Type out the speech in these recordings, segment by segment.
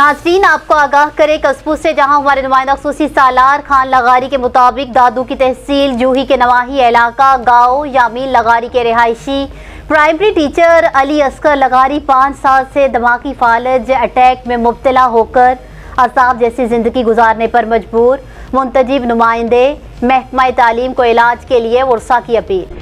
नाज़रीन, आपको आगाह करे कस्बू से, जहां हमारे नुमाइंदा खुसूसी सालार खान लगारी के मुताबिक दादू की तहसील जूही के नवाही इलाका गाँव यामीन लगारी के रिहायशी प्राइमरी टीचर अली असगर लगारी 5 साल से दिमागी फालज अटैक में मुब्तला होकर असाब जैसी ज़िंदगी गुजारने पर मजबूर। मुंतजिब नुमाइंदे महकमा तालीम को इलाज के लिए वर्षा की अपील।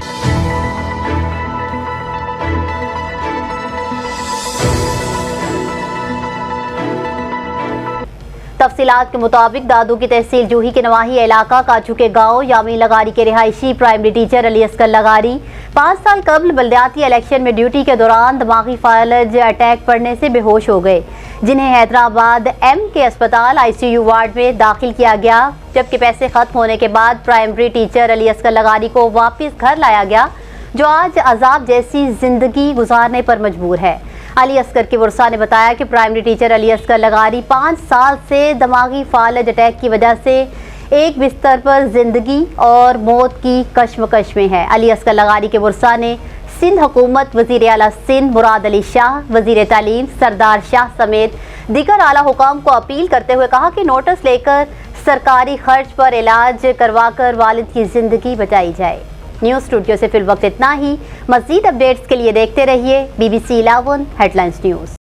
तफसीलात के मुताबिक दादू की तहसील जूही के नवाही इलाका काचू के गाँव यामीन लगारी के रिहायशी प्राइमरी टीचर अली असगर लगारी 5 साल कबल बल्दियाती इलेक्शन में ड्यूटी के दौरान दिमागी फालज अटैक पड़ने से बेहोश हो गए, जिन्हें हैदराबाद के अस्पताल ICU वार्ड में दाखिल किया गया। जबकि पैसे खत्म होने के बाद प्राइमरी टीचर अली असगर लगारी को वापस घर लाया गया, जो आज अजाब जैसी जिंदगी गुजारने पर मजबूर है। अली असगर की वर्षा ने बताया कि प्राइमरी टीचर अली असगर लगारी 5 साल से दिमागी फालज अटैक की वजह से एक बिस्तर पर जिंदगी और मौत की कश्मकश में है। अली असगर लगारी के वर्षा ने सिंध हुकूमत, वज़ीर आला सिंध मुराद अली शाह, वज़ीर तालीम सरदार शाह समेत दीगर आला हुकाम को अपील करते हुए कहा कि नोटिस लेकर सरकारी खर्च पर इलाज करवाकर वालिद की जिंदगी बचाई जाए। न्यूज़ स्टूडियो से फिल वक्त इतना ही। मज़ीद अपडेट्स के लिए देखते रहिए BBC 11 हेडलाइंस न्यूज़।